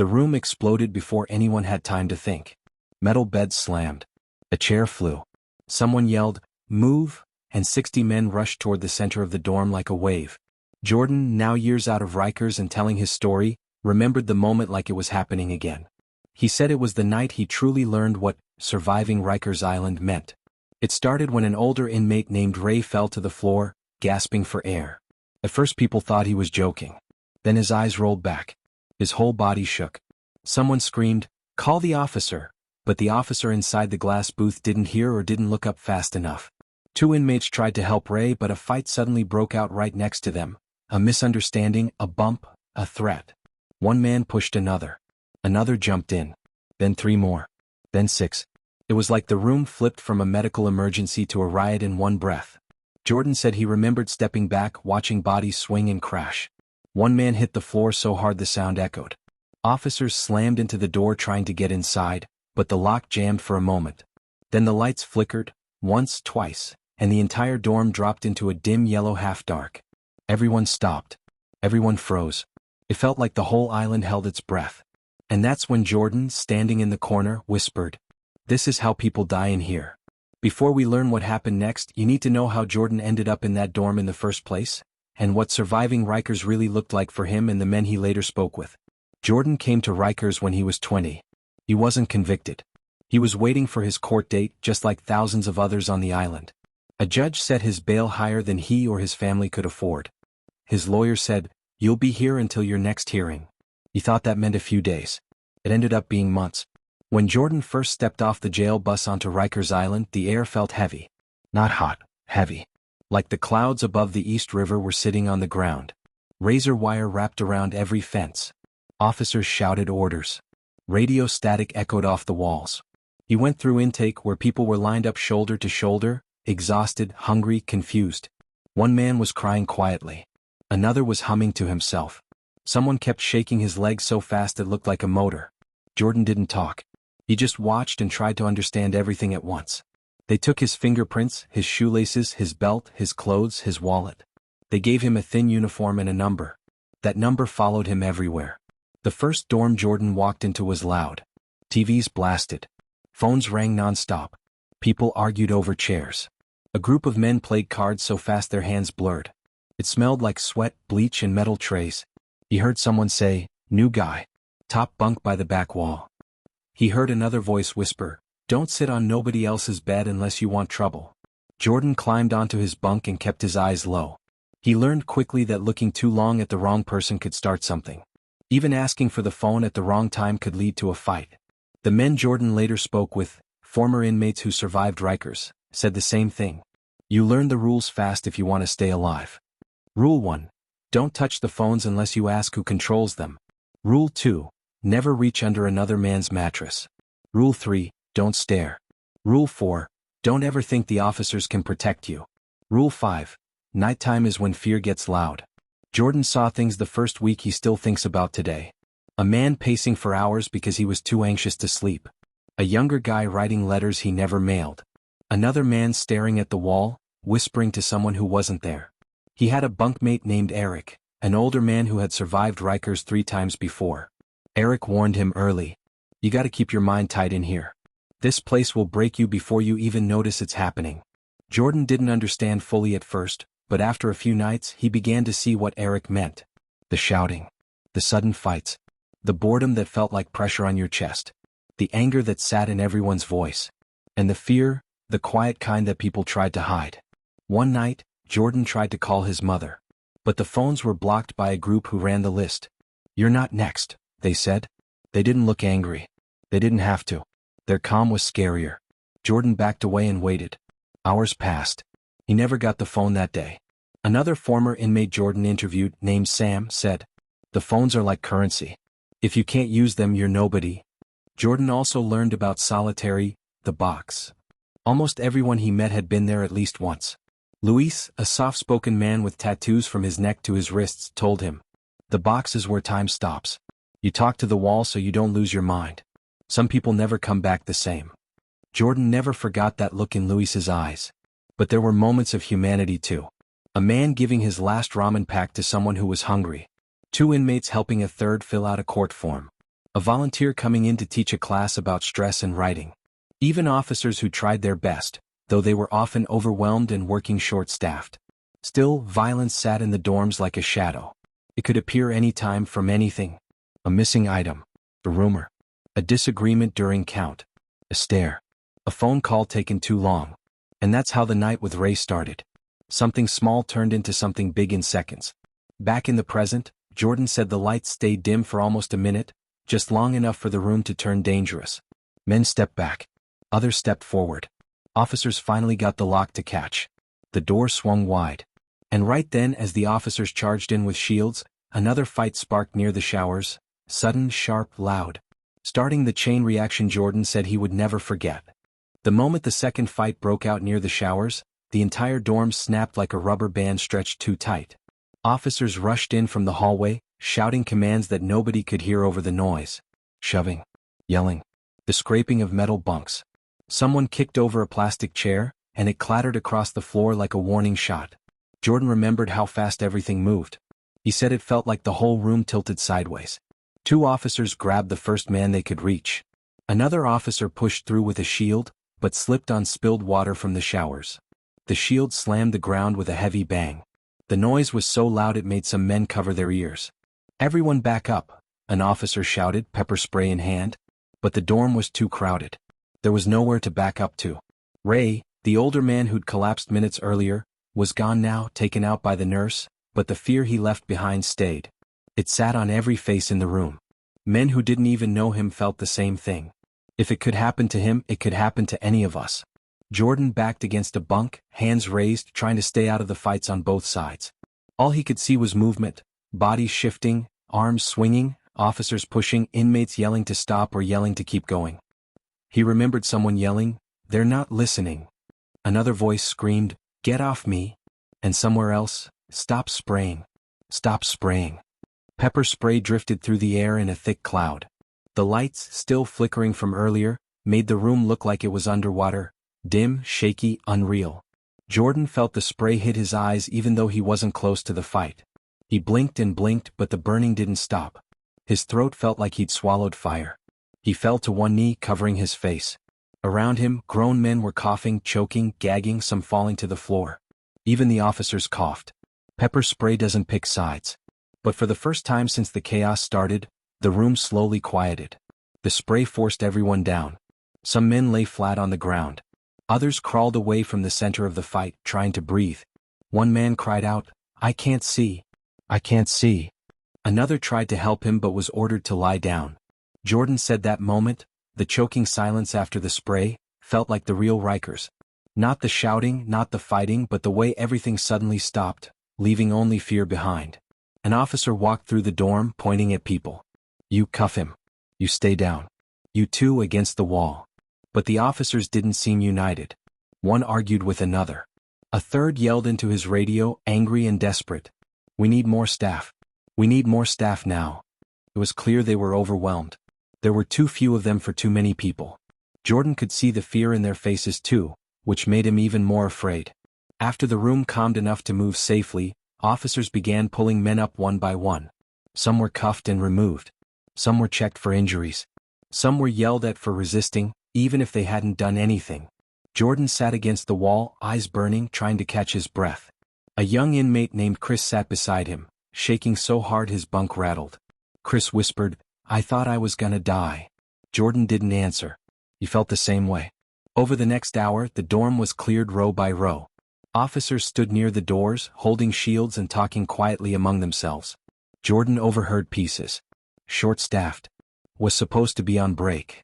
The room exploded before anyone had time to think. Metal beds slammed. A chair flew. Someone yelled, "Move!" and 60 men rushed toward the center of the dorm like a wave. Jordan, now years out of Rikers and telling his story, remembered the moment like it was happening again. He said it was the night he truly learned what surviving Rikers Island meant. It started when an older inmate named Ray fell to the floor, gasping for air. At first people thought he was joking. Then his eyes rolled back. His whole body shook. Someone screamed, "Call the officer," but the officer inside the glass booth didn't hear or didn't look up fast enough. 2 inmates tried to help Ray, but a fight suddenly broke out right next to them. A misunderstanding, a bump, a threat. One man pushed another. Another jumped in. Then 3 more. Then 6. It was like the room flipped from a medical emergency to a riot in one breath. Jordan said he remembered stepping back, watching bodies swing and crash. One man hit the floor so hard the sound echoed. Officers slammed into the door trying to get inside, but the lock jammed for a moment. Then the lights flickered, once, twice, and the entire dorm dropped into a dim yellow half-dark. Everyone stopped. Everyone froze. It felt like the whole island held its breath. And that's when Jordan, standing in the corner, whispered, "This is how people die in here." Before we learn what happened next, you need to know how Jordan ended up in that dorm in the first place, and what surviving Rikers really looked like for him and the men he later spoke with. Jordan came to Rikers when he was 20. He wasn't convicted. He was waiting for his court date, just like thousands of others on the island. A judge set his bail higher than he or his family could afford. His lawyer said, "You'll be here until your next hearing." He thought that meant a few days. It ended up being months. When Jordan first stepped off the jail bus onto Rikers Island, the air felt heavy. Not hot, heavy. Like the clouds above the East River were sitting on the ground. Razor wire wrapped around every fence. Officers shouted orders. Radio static echoed off the walls. He went through intake where people were lined up shoulder to shoulder, exhausted, hungry, confused. One man was crying quietly. Another was humming to himself. Someone kept shaking his leg so fast it looked like a motor. Jordan didn't talk. He just watched and tried to understand everything at once. They took his fingerprints, his shoelaces, his belt, his clothes, his wallet. They gave him a thin uniform and a number. That number followed him everywhere. The first dorm Jordan walked into was loud. TVs blasted. Phones rang nonstop. People argued over chairs. A group of men played cards so fast their hands blurred. It smelled like sweat, bleach, and metal trays. He heard someone say, "New guy. Top bunk by the back wall." He heard another voice whisper, "Don't sit on nobody else's bed unless you want trouble." Jordan climbed onto his bunk and kept his eyes low. He learned quickly that looking too long at the wrong person could start something. Even asking for the phone at the wrong time could lead to a fight. The men Jordan later spoke with, former inmates who survived Rikers, said the same thing. You learn the rules fast if you want to stay alive. Rule 1. Don't touch the phones unless you ask who controls them. Rule 2. Never reach under another man's mattress. Rule 3. Don't stare. Rule 4. Don't ever think the officers can protect you. Rule 5. Nighttime is when fear gets loud. Jordan saw things the first week he still thinks about today. A man pacing for hours because he was too anxious to sleep. A younger guy writing letters he never mailed. Another man staring at the wall, whispering to someone who wasn't there. He had a bunkmate named Eric, an older man who had survived Rikers 3 times before. Eric warned him early. You gotta keep your mind tight in here. This place will break you before you even notice it's happening. Jordan didn't understand fully at first, but after a few nights he began to see what Eric meant. The shouting. The sudden fights. The boredom that felt like pressure on your chest. The anger that sat in everyone's voice. And the fear, the quiet kind that people tried to hide. One night, Jordan tried to call his mother. But the phones were blocked by a group who ran the list. You're not next, they said. They didn't look angry. They didn't have to. Their calm was scarier. Jordan backed away and waited. Hours passed. He never got the phone that day. Another former inmate Jordan interviewed, named Sam, said, "The phones are like currency. If you can't use them, you're nobody." Jordan also learned about solitary, the box. Almost everyone he met had been there at least once. Luis, a soft-spoken man with tattoos from his neck to his wrists, told him, "The box is where time stops. You talk to the wall so you don't lose your mind. Some people never come back the same." Jordan never forgot that look in Luis's eyes. But there were moments of humanity too. A man giving his last ramen pack to someone who was hungry. 2 inmates helping a third fill out a court form. A volunteer coming in to teach a class about stress and writing. Even officers who tried their best, though they were often overwhelmed and working short-staffed. Still, violence sat in the dorms like a shadow. It could appear any time from anything. A missing item. A rumor. A disagreement during count. A stare. A phone call taken too long. And that's how the night with Ray started. Something small turned into something big in seconds. Back in the present, Jordan said the lights stayed dim for almost a minute, just long enough for the room to turn dangerous. Men stepped back. Others stepped forward. Officers finally got the lock to catch. The door swung wide. And right then, as the officers charged in with shields, another fight sparked near the showers, sudden, sharp, loud. Starting the chain reaction Jordan said he would never forget. The moment the second fight broke out near the showers, the entire dorm snapped like a rubber band stretched too tight. Officers rushed in from the hallway, shouting commands that nobody could hear over the noise. Shoving. Yelling. The scraping of metal bunks. Someone kicked over a plastic chair, and it clattered across the floor like a warning shot. Jordan remembered how fast everything moved. He said it felt like the whole room tilted sideways. 2 officers grabbed the first man they could reach. Another officer pushed through with a shield, but slipped on spilled water from the showers. The shield slammed the ground with a heavy bang. The noise was so loud it made some men cover their ears. "Everyone back up," an officer shouted, pepper spray in hand. But the dorm was too crowded. There was nowhere to back up to. Ray, the older man who'd collapsed minutes earlier, was gone now, taken out by the nurse, but the fear he left behind stayed. It sat on every face in the room. Men who didn't even know him felt the same thing. If it could happen to him, it could happen to any of us. Jordan backed against a bunk, hands raised, trying to stay out of the fights on both sides. All he could see was movement, bodies shifting, arms swinging, officers pushing, inmates yelling to stop or yelling to keep going. He remembered someone yelling, "They're not listening." Another voice screamed, "Get off me." And somewhere else, "Stop spraying. Stop spraying." Pepper spray drifted through the air in a thick cloud. The lights, still flickering from earlier, made the room look like it was underwater. Dim, shaky, unreal. Jordan felt the spray hit his eyes even though he wasn't close to the fight. He blinked and blinked, but the burning didn't stop. His throat felt like he'd swallowed fire. He fell to one knee, covering his face. Around him, grown men were coughing, choking, gagging, some falling to the floor. Even the officers coughed. Pepper spray doesn't pick sides. But for the first time since the chaos started, the room slowly quieted. The spray forced everyone down. Some men lay flat on the ground. Others crawled away from the center of the fight, trying to breathe. One man cried out, "I can't see. I can't see." Another tried to help him but was ordered to lie down. Jordan said that moment, the choking silence after the spray, felt like the real Rikers. Not the shouting, not the fighting, but the way everything suddenly stopped, leaving only fear behind. An officer walked through the dorm, pointing at people. "You cuff him. You stay down. You two against the wall." But the officers didn't seem united. One argued with another. A third yelled into his radio, angry and desperate. "We need more staff. We need more staff now." It was clear they were overwhelmed. There were too few of them for too many people. Jordan could see the fear in their faces too, which made him even more afraid. After the room calmed enough to move safely, officers began pulling men up one by one. Some were cuffed and removed. Some were checked for injuries. Some were yelled at for resisting, even if they hadn't done anything. Jordan sat against the wall, eyes burning, trying to catch his breath. A young inmate named Chris sat beside him, shaking so hard his bunk rattled. Chris whispered, "I thought I was gonna die." Jordan didn't answer. He felt the same way. Over the next hour, the dorm was cleared row by row. Officers stood near the doors, holding shields and talking quietly among themselves. Jordan overheard pieces. Short-staffed. Was supposed to be on break.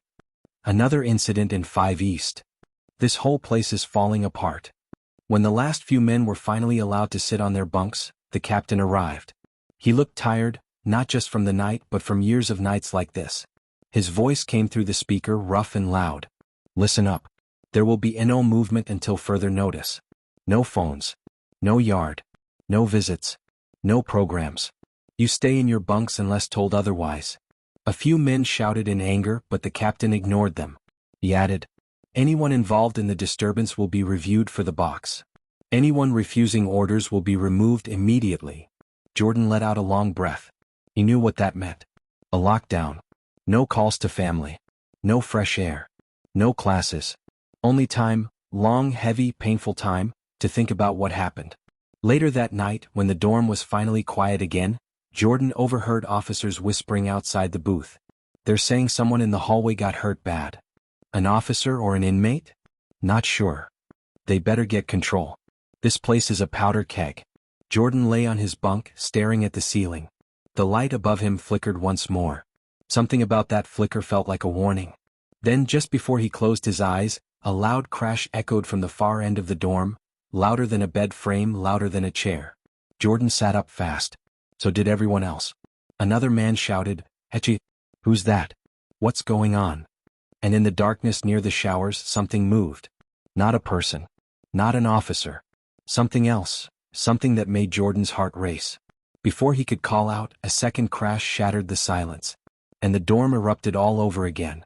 Another incident in 5 East. This whole place is falling apart. When the last few men were finally allowed to sit on their bunks, the captain arrived. He looked tired, not just from the night but from years of nights like this. His voice came through the speaker, rough and loud. "Listen up. There will be no movement until further notice. No phones. No yard. No visits. No programs. You stay in your bunks unless told otherwise." A few men shouted in anger, but the captain ignored them. He added, "Anyone involved in the disturbance will be reviewed for the box. Anyone refusing orders will be removed immediately." Jordan let out a long breath. He knew what that meant. A lockdown. No calls to family. No fresh air. No classes. Only time, long, heavy, painful time, to think about what happened. Later that night, when the dorm was finally quiet again, Jordan overheard officers whispering outside the booth. They're saying someone in the hallway got hurt bad. An officer or an inmate? Not sure. They better get control. This place is a powder keg. Jordan lay on his bunk, staring at the ceiling. The light above him flickered once more. Something about that flicker felt like a warning. Then, just before he closed his eyes, a loud crash echoed from the far end of the dorm, louder than a bed frame, louder than a chair. Jordan sat up fast. So did everyone else. Another man shouted, "Hetchy! Who's that? What's going on?" And in the darkness near the showers, something moved. Not a person. Not an officer. Something else. Something that made Jordan's heart race. Before he could call out, a second crash shattered the silence. And the dorm erupted all over again.